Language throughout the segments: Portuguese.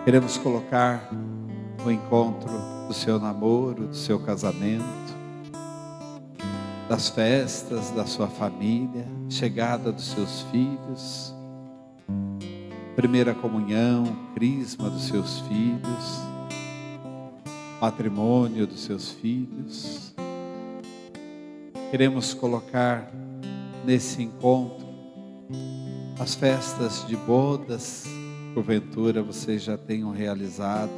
Queremos colocar o encontro do seu namoro, do seu casamento, das festas da sua família, chegada dos seus filhos, primeira comunhão, crisma dos seus filhos, matrimônio dos seus filhos. Queremos colocar nesse encontro as festas de bodas, porventura vocês já tenham realizado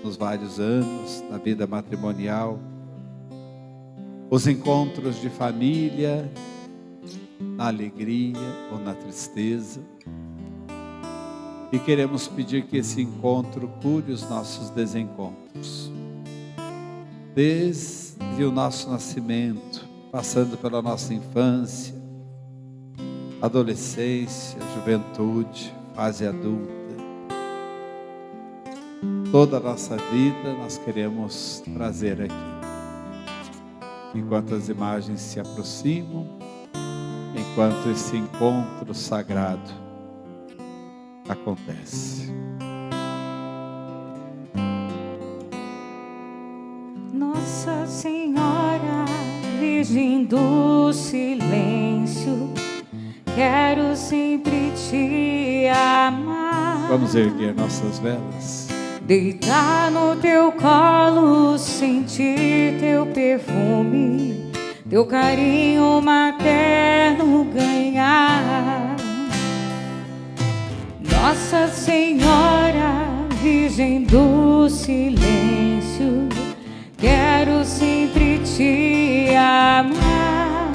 nos vários anos da vida matrimonial, os encontros de família, na alegria ou na tristeza. E queremos pedir que esse encontro cure os nossos desencontros. Desde o nosso nascimento, passando pela nossa infância, adolescência, juventude, fase adulta. Toda a nossa vida nós queremos trazer aqui. Enquanto as imagens se aproximam, enquanto esse encontro sagrado acontece. Nossa Senhora, Virgem do Silêncio, quero sempre te amar. Vamos erguer nossas velas. Deitar no teu colo, sentir teu perfume, teu carinho materno ganhar. Nossa Senhora, Virgem do Silêncio, quero sempre te amar.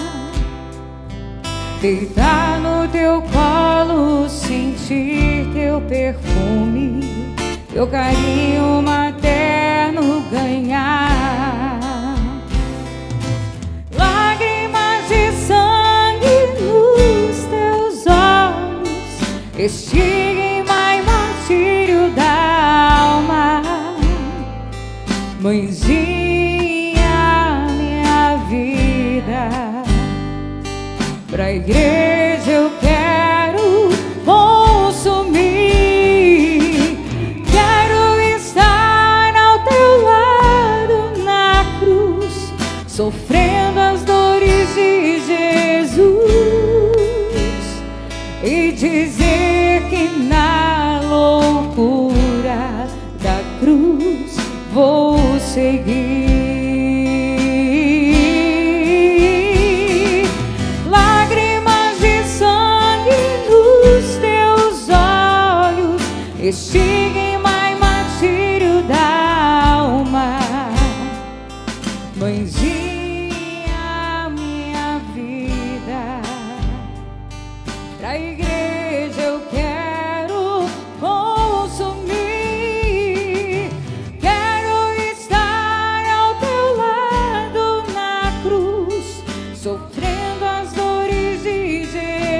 Deitar no teu colo, sentir teu perfume, teu carinho materno ganhar. Lágrimas de sangue nos teus olhos, estigma e martírio da alma. Mãezinha, minha vida, pra igreja eu quero consumir. Sofrendo as dores de Jesus e dizer que na loucura da cruz vou seguir. Lágrimas de sangue nos teus olhos, estigma e martírio da alma. Mãezinha, minha vida, pra igreja eu quero consumir. Quero estar ao teu lado na cruz, sofrendo as dores de Jesus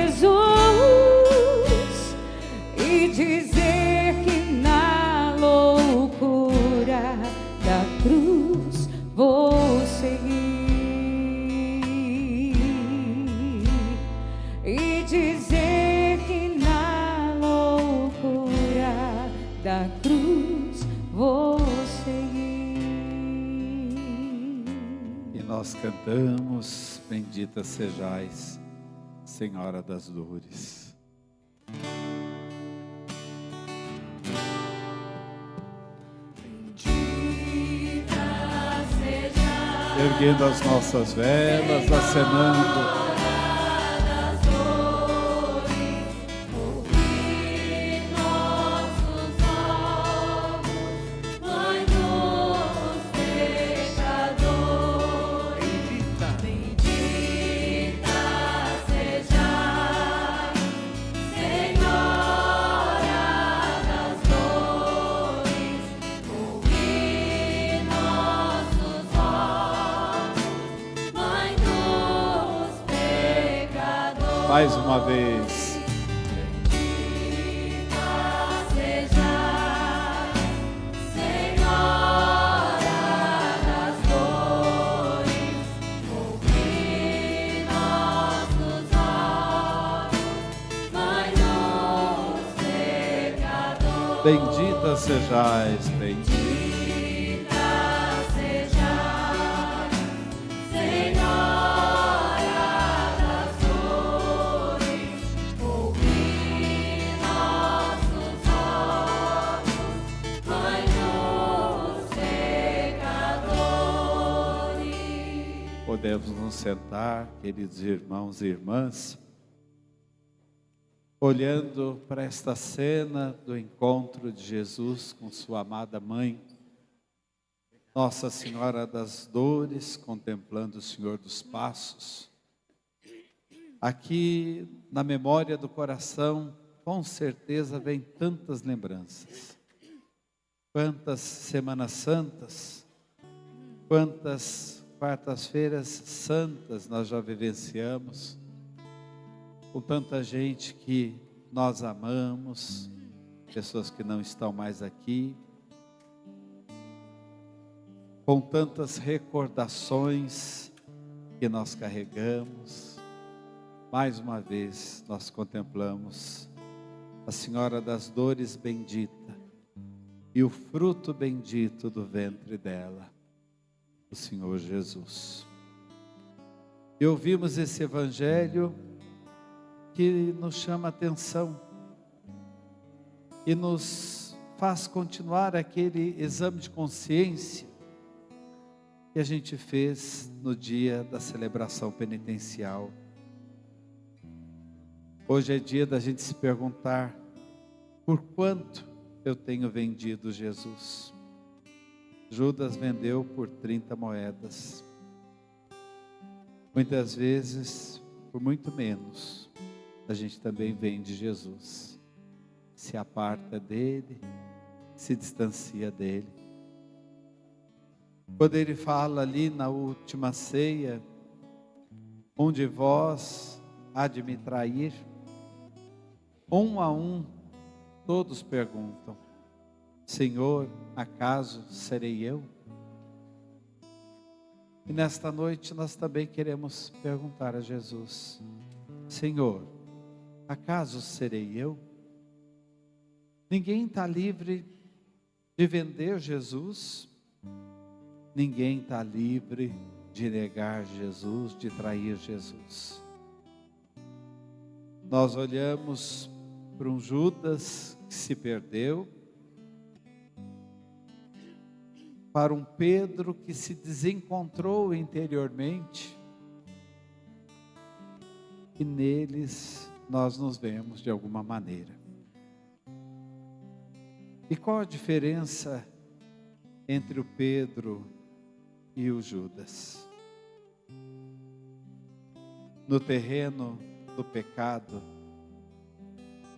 e dizer que na loucura da cruz vou seguir. E dizer que na loucura da cruz vou seguir. E nós cantamos: bendita sejais, Senhora das Dores. Erguendo as nossas velas, acenando. Mais uma vez. Bendita sejais, bendita. Podemos nos sentar, queridos irmãos e irmãs, olhando para esta cena do encontro de Jesus com sua amada mãe, Nossa Senhora das Dores, contemplando o Senhor dos Passos. Aqui na memória do coração, com certeza vem tantas lembranças, quantas Semanas Santas, quantas quartas-feiras santas nós já vivenciamos, com tanta gente que nós amamos, pessoas que não estão mais aqui, com tantas recordações que nós carregamos. Mais uma vez nós contemplamos a Senhora das Dores bendita e o fruto bendito do ventre dela, o Senhor Jesus. E ouvimos esse evangelho que nos chama a atenção e nos faz continuar aquele exame de consciência que a gente fez no dia da celebração penitencial. Hoje é dia da gente se perguntar: por quanto eu tenho vendido Jesus? Judas vendeu por 30 moedas. Muitas vezes, por muito menos, a gente também vende Jesus. Se aparta dele, se distancia dele. Quando ele fala ali na última ceia, um de vós há de me trair, um a um, todos perguntam: Senhor, acaso serei eu? E nesta noite nós também queremos perguntar a Jesus: Senhor, acaso serei eu? Ninguém está livre de vender Jesus, ninguém está livre de negar Jesus, de trair Jesus. Nós olhamos para um Judas que se perdeu, para um Pedro que se desencontrou interiormente, e neles nós nos vemos de alguma maneira. E qual a diferença entre o Pedro e o Judas? No terreno do pecado,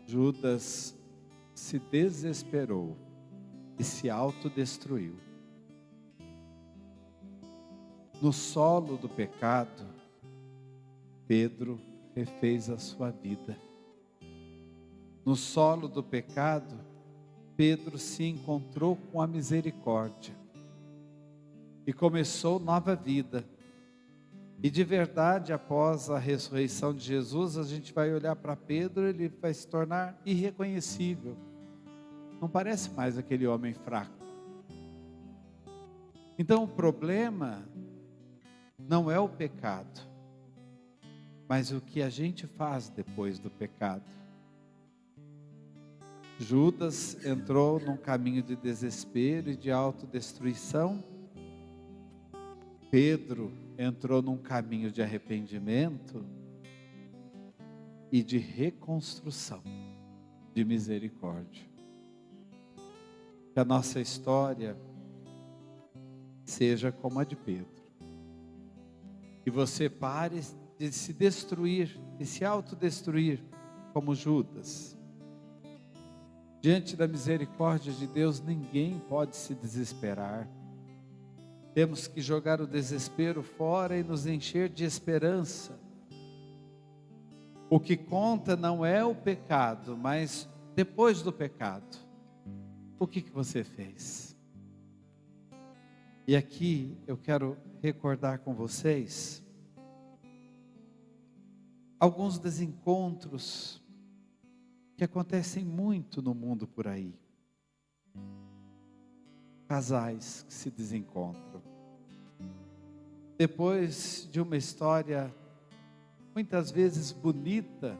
Judas se desesperou e se autodestruiu. No solo do pecado, Pedro refez a sua vida. No solo do pecado, Pedro se encontrou com a misericórdia e começou nova vida. E de verdade, após a ressurreição de Jesus, a gente vai olhar para Pedro, ele vai se tornar irreconhecível. Não parece mais aquele homem fraco. Então o problema não é o pecado, mas o que a gente faz depois do pecado. Judas entrou num caminho de desespero e de autodestruição. Pedro entrou num caminho de arrependimento e de reconstrução, de misericórdia. Que a nossa história seja como a de Pedro. Que você pare de se destruir, de se autodestruir como Judas. Diante da misericórdia de Deus, ninguém pode se desesperar. Temos que jogar o desespero fora e nos encher de esperança. O que conta não é o pecado, mas depois do pecado, o que você fez? E aqui eu quero recordar com vocês alguns desencontros que acontecem muito no mundo por aí. casais que se desencontram. Depois de uma história muitas vezes bonita,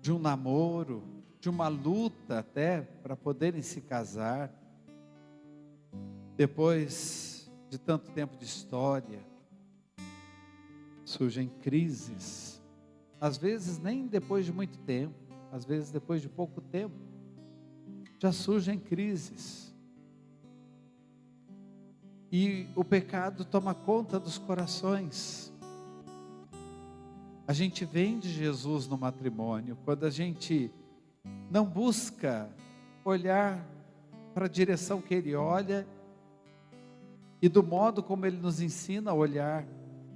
de um namoro, de uma luta até para poderem se casar, depois de tanto tempo de história, surgem crises, às vezes nem depois de muito tempo, às vezes depois de pouco tempo, já surgem crises. E o pecado toma conta dos corações. A gente vende Jesus no matrimônio quando a gente não busca olhar para a direção que Ele olha e do modo como Ele nos ensina a olhar,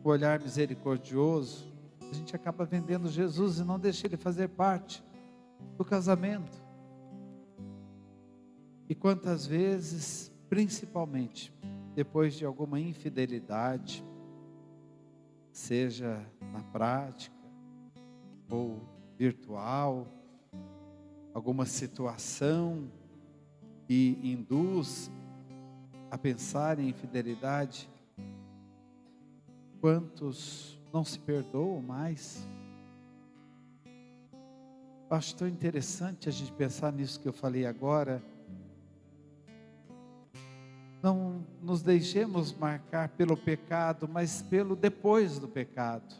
o olhar misericordioso. A gente acaba vendendo Jesus e não deixa Ele fazer parte do casamento. E quantas vezes, principalmente depois de alguma infidelidade, seja na prática ou virtual, alguma situação que induz a pensar em infidelidade, quantos não se perdoam mais? Eu acho tão interessante a gente pensar nisso que eu falei agora. Não nos deixemos marcar pelo pecado, mas pelo depois do pecado.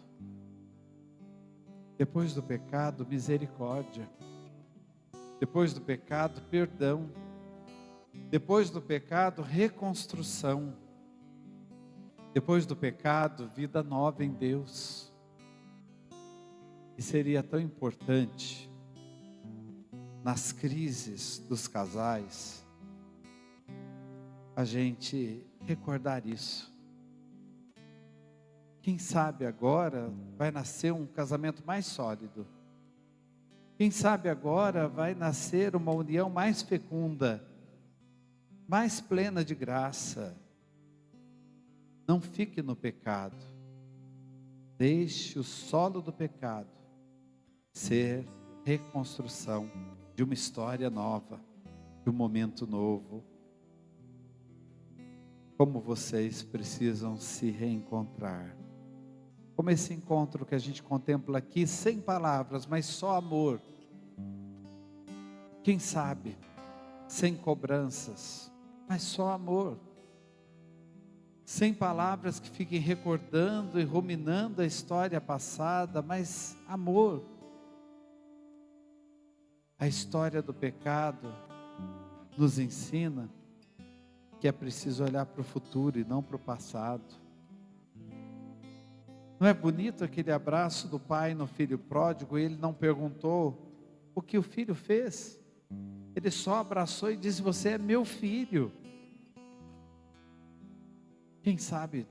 Depois do pecado, misericórdia. Depois do pecado, perdão. Depois do pecado, reconstrução. Depois do pecado, vida nova em Deus. E seria tão importante, nas crises dos casais, a gente recordar isso. Quem sabe agora vai nascer um casamento mais sólido. Quem sabe agora vai nascer uma união mais fecunda, mais plena de graça. Não fique no pecado. Deixe o solo do pecado ser reconstrução de uma história nova, de um momento novo. Como vocês precisam se reencontrar. Como esse encontro que a gente contempla aqui, sem palavras, mas só amor. Quem sabe, sem cobranças, mas só amor. Sem palavras que fiquem recordando e ruminando a história passada, mas amor. A história do pecado nos ensina que é preciso olhar para o futuro e não para o passado. Não é bonito aquele abraço do pai no filho pródigo? Ele não perguntou o que o filho fez. Ele só abraçou e disse: você é meu filho. Quem sabe,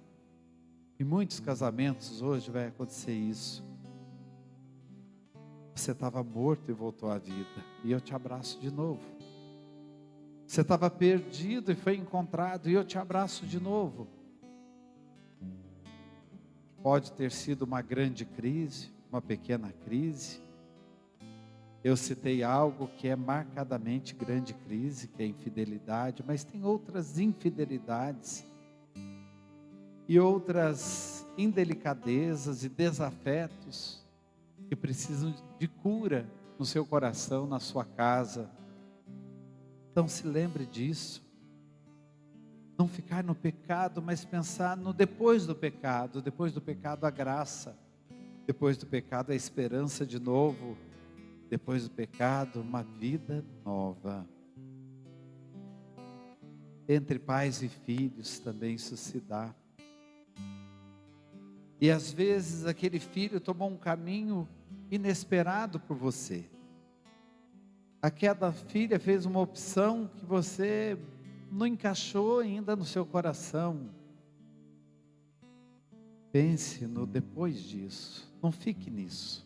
em muitos casamentos hoje vai acontecer isso. Você estava morto e voltou à vida, e eu te abraço de novo. Você estava perdido e foi encontrado, e eu te abraço de novo. Pode ter sido uma grande crise, uma pequena crise. Eu citei algo que é marcadamente grande crise, que é a infidelidade, mas tem outras infidelidades e outras indelicadezas e desafetos que precisam de cura no seu coração, na sua casa. Então se lembre disso. Não ficar no pecado, mas pensar no depois do pecado. Depois do pecado a graça. Depois do pecado a esperança de novo. Depois do pecado uma vida nova. Entre pais e filhos também isso se dá. E às vezes aquele filho tomou um caminho inesperado por você. Aquela filha fez uma opção que você não encaixou ainda no seu coração. Pense no depois disso. Não fique nisso.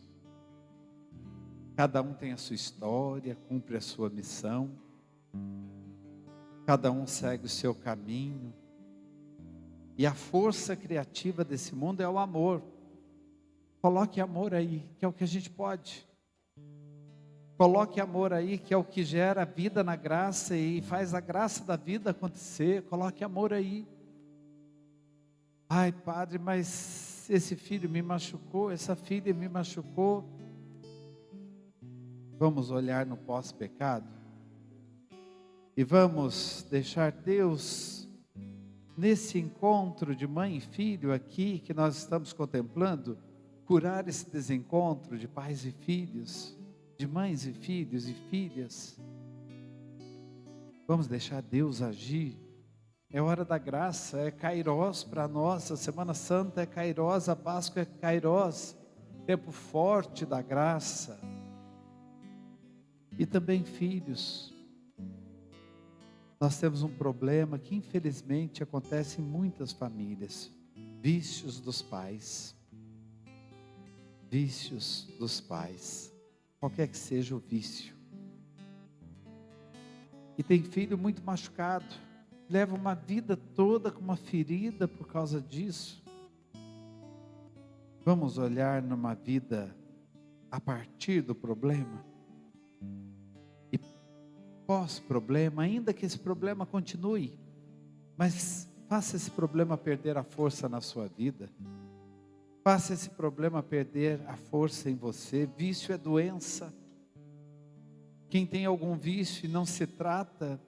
Cada um tem a sua história, cumpre a sua missão. Cada um segue o seu caminho. E a força criativa desse mundo é o amor. Coloque amor aí, que é o que a gente pode. Coloque amor aí, que é o que gera vida na graça e faz a graça da vida acontecer. Coloque amor aí. Ai, Padre, mas esse filho me machucou, essa filha me machucou. Vamos olhar no pós-pecado e vamos deixar Deus, nesse encontro de mãe e filho aqui que nós estamos contemplando, curar esse desencontro de pais e filhos, de mães e filhos e filhas. Vamos deixar Deus agir. É hora da graça, é Kairós para nós. A Semana Santa é Kairós, a Páscoa é Kairós, tempo forte da graça. E também filhos. Nós temos um problema que infelizmente acontece em muitas famílias: vícios dos pais. Vícios dos pais, qualquer que seja o vício. E tem filho muito machucado, leva uma vida toda com uma ferida por causa disso. Vamos olhar numa vida a partir do problema e pós-problema, ainda que esse problema continue, mas faça esse problema perder a força na sua vida. Faça esse problema perder a força em você. Vício é doença. Quem tem algum vício e não se trata,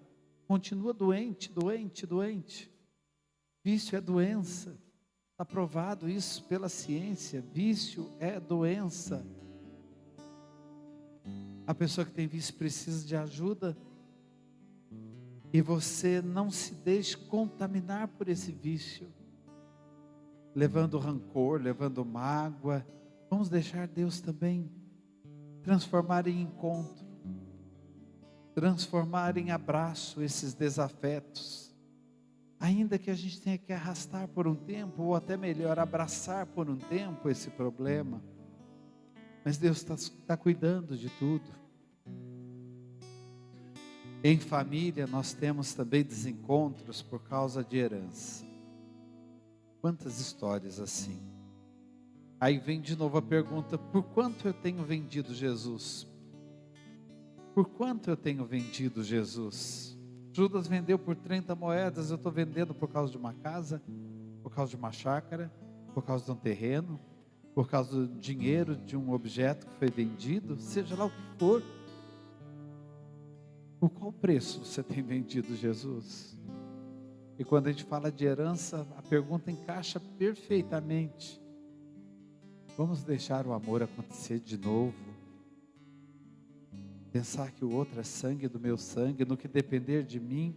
continua doente, doente, doente. Vício é doença. Está provado isso pela ciência. Vício é doença. A pessoa que tem vício precisa de ajuda. E você não se deixe contaminar por esse vício, levando rancor, levando mágoa. Vamos deixar Deus também transformar em encontro, transformar em abraço esses desafetos, ainda que a gente tenha que arrastar por um tempo, ou até melhor, abraçar por um tempo esse problema, mas Deus está cuidando de tudo. Em família nós temos também desencontros por causa de herança. Quantas histórias assim. Aí vem de novo a pergunta: por quanto eu tenho vendido Jesus? Por quanto eu tenho vendido Jesus? Judas vendeu por 30 moedas, eu estou vendendo por causa de uma casa, por causa de uma chácara, por causa de um terreno, por causa do dinheiro de um objeto que foi vendido, seja lá o que for. Por qual preço você tem vendido Jesus? E quando a gente fala de herança, a pergunta encaixa perfeitamente. Vamos deixar o amor acontecer de novo. Pensar que o outro é sangue do meu sangue, no que depender de mim,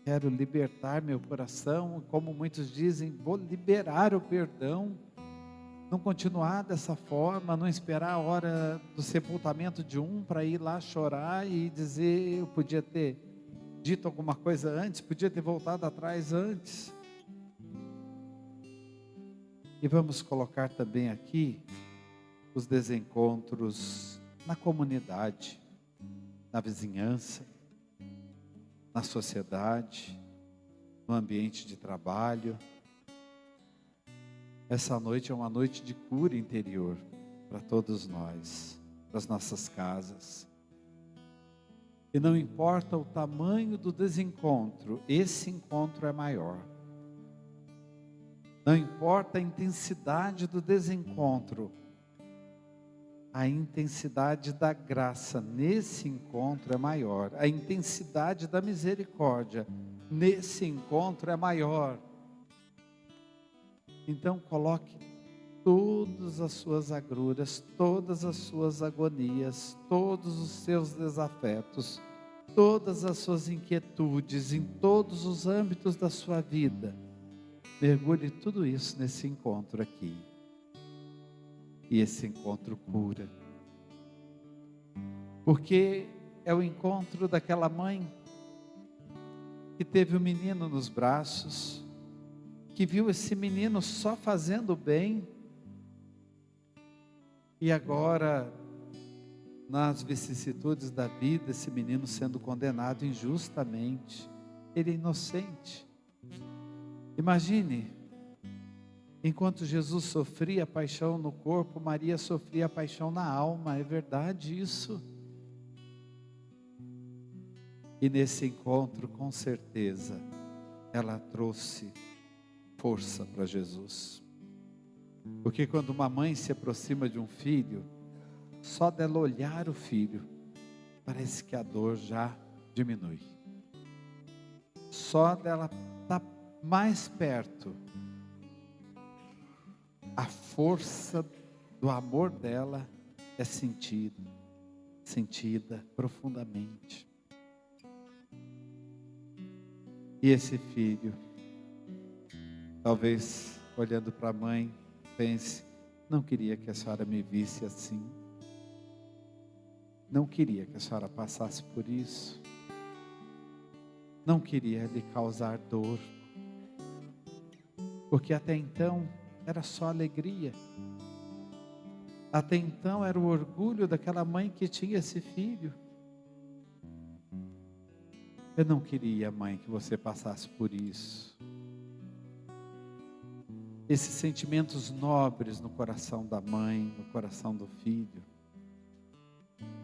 quero libertar meu coração. Como muitos dizem, vou liberar o perdão. Não continuar dessa forma, não esperar a hora do sepultamento de um para ir lá chorar e dizer: eu podia ter dito alguma coisa antes, podia ter voltado atrás antes. E vamos colocar também aqui os desencontros na comunidade, na vizinhança, na sociedade, no ambiente de trabalho. Essa noite é uma noite de cura interior para todos nós, para as nossas casas. E não importa o tamanho do desencontro, esse encontro é maior. Não importa a intensidade do desencontro, a intensidade da graça nesse encontro é maior. A intensidade da misericórdia nesse encontro é maior. Então coloque todas as suas agruras, todas as suas agonias, todos os seus desafetos, todas as suas inquietudes em todos os âmbitos da sua vida. Mergulhe tudo isso nesse encontro aqui. E esse encontro cura. Porque é o encontro daquela mãe que teve o menino nos braços, que viu esse menino só fazendo bem, e agora, nas vicissitudes da vida, esse menino sendo condenado injustamente. Ele é inocente. Imagine, enquanto Jesus sofria a paixão no corpo, Maria sofria a paixão na alma. É verdade isso. E nesse encontro, com certeza, ela trouxe força para Jesus. Porque quando uma mãe se aproxima de um filho, só dela olhar o filho, parece que a dor já diminui. Só dela estar mais perto, a força do amor dela é sentida profundamente. E esse filho, talvez olhando para a mãe, pense: não queria que a senhora me visse assim. Não queria que a senhora passasse por isso. Não queria lhe causar dor. Porque até então era só alegria. Até então era o orgulho daquela mãe que tinha esse filho. Eu não queria, mãe, que você passasse por isso. Esses sentimentos nobres no coração da mãe, no coração do filho,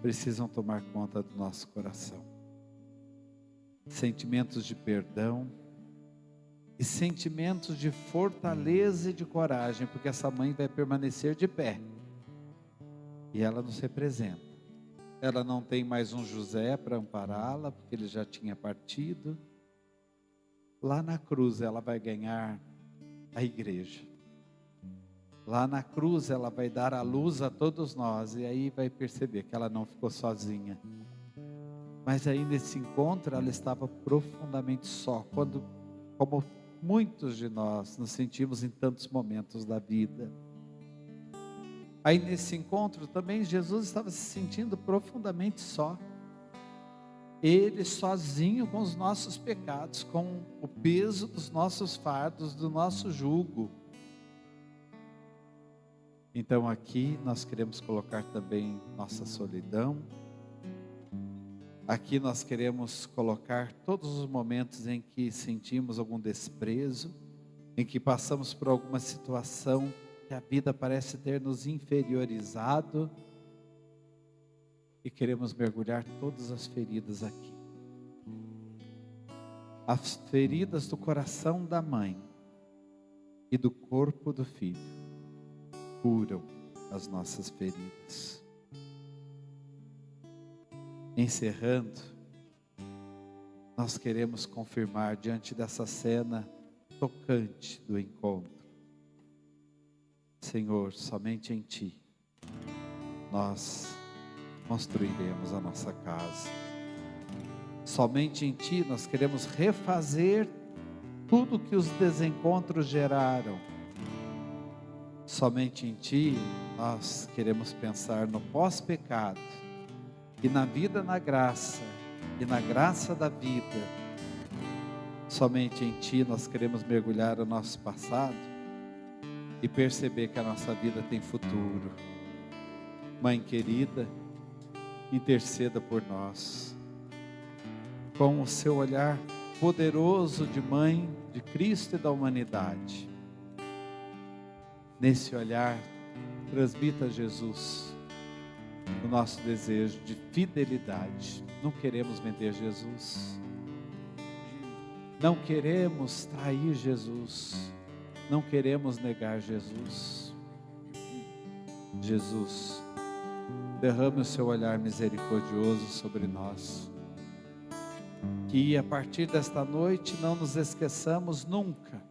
precisam tomar conta do nosso coração. Sentimentos de perdão e sentimentos de fortaleza e de coragem, porque essa mãe vai permanecer de pé. E ela nos representa. Ela não tem mais um José para ampará-la, porque ele já tinha partido. Lá na cruz ela vai ganhar a igreja. Lá na cruz ela vai dar a luz a todos nós. E aí vai perceber que ela não ficou sozinha. Mas aí nesse encontro ela estava profundamente só. Como muitos de nós nos sentimos em tantos momentos da vida. Aí nesse encontro também Jesus estava se sentindo profundamente só. Ele sozinho com os nossos pecados, com o peso dos nossos fardos, do nosso jugo. Então aqui nós queremos colocar também nossa solidão. Aqui nós queremos colocar todos os momentos em que sentimos algum desprezo, em que passamos por alguma situação que a vida parece ter nos inferiorizado, e queremos mergulhar todas as feridas aqui. As feridas do coração da mãe e do corpo do filho curam as nossas feridas. Encerrando, nós queremos confirmar diante dessa cena tocante do encontro: Senhor, somente em Ti nós construiremos a nossa casa. Somente em Ti nós queremos refazer tudo que os desencontros geraram. Somente em Ti nós queremos pensar no pós-pecado, e na vida na graça, e na graça da vida. Somente em Ti nós queremos mergulhar o nosso passado e perceber que a nossa vida tem futuro. Mãe querida, interceda por nós, com o seu olhar poderoso de mãe de Cristo e da humanidade. Nesse olhar, transmita Jesus o nosso desejo de fidelidade. Não queremos vender Jesus, não queremos trair Jesus, não queremos negar Jesus. Jesus, derrame o seu olhar misericordioso sobre nós, que a partir desta noite não nos esqueçamos nunca,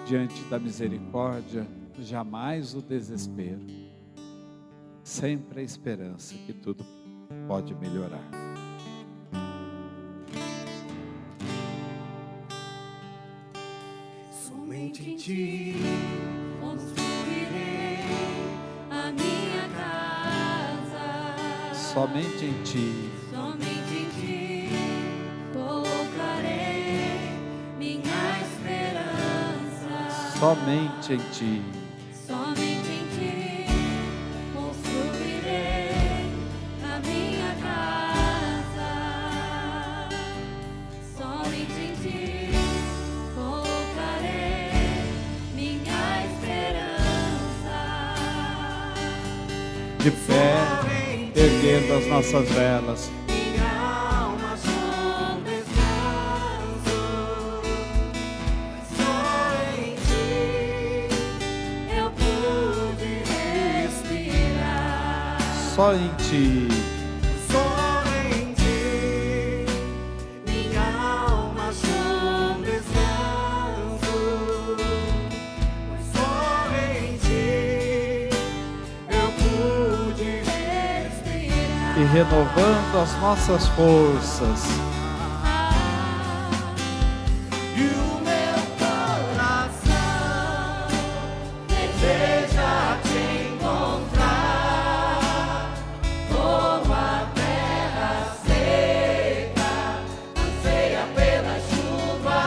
diante da misericórdia, jamais o desespero, sempre a esperança que tudo pode melhorar. Somente em Ti construirei a minha casa. Somente em Ti. Somente em Ti colocarei minha esperança. Somente em Ti. Somente em Ti construirei a minha casa. Somente em Ti colocarei minha esperança. De pé, erguendo as nossas velas. Minha só em Ti. Só em Ti, minha alma achou descanso. Só em Ti, eu pude respirar. E renovando as nossas forças, E o meu coração deseja Te encontrar, como a terra seca anseia pela chuva.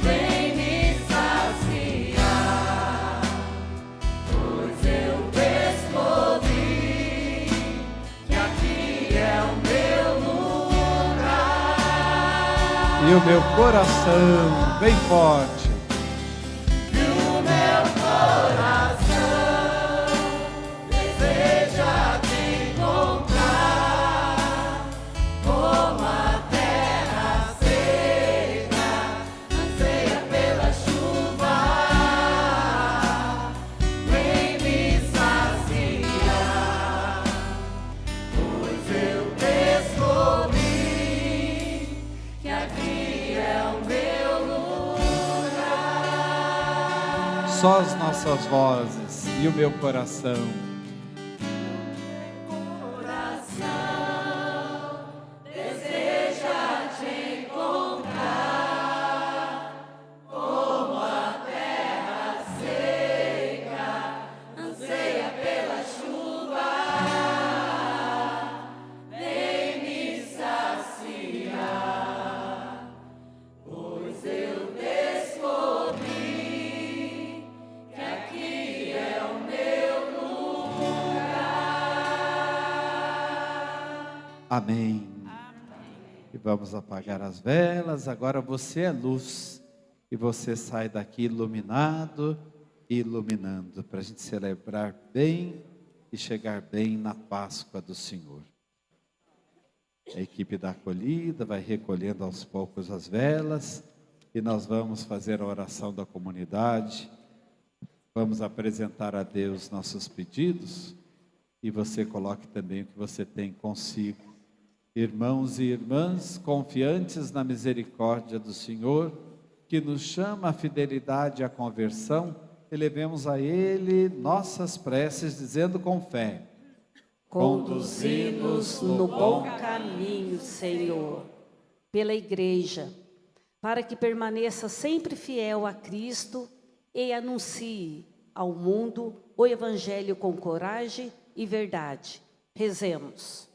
Vem me saciar, pois eu descobri que aqui é o meu lugar. e o meu coração bem forte, E o meu coração deseja Te encontrar, como a terra seca anseia pela chuva. Vem me saciar, pois eu descobri que aqui é o meu lugar. só as nossas vozes e o meu coração. Coração deseja Te encontrar, como a terra seca anseia pela chuva. Vem me saciar, pois eu descobri que aqui é o meu lugar. Amém. E vamos apagar as velas. Agora você é luz e você sai daqui iluminado e iluminando, para a gente celebrar bem e chegar bem na Páscoa do Senhor. A equipe da acolhida vai recolhendo aos poucos as velas e nós vamos fazer a oração da comunidade. Vamos apresentar a Deus nossos pedidos e você coloque também o que você tem consigo. Irmãos e irmãs, confiantes na misericórdia do Senhor, que nos chama à fidelidade e à conversão, elevemos a Ele nossas preces, dizendo com fé: Conduzi-nos no bom caminho, Senhor, pela Igreja, para que permaneça sempre fiel a Cristo e anuncie ao mundo o Evangelho com coragem e verdade. Rezemos.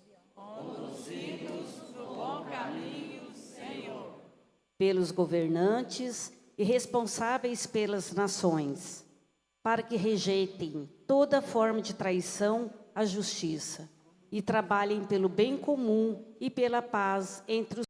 Pelos governantes e responsáveis pelas nações, para que rejeitem toda forma de traição à justiça e trabalhem pelo bem comum e pela paz entre os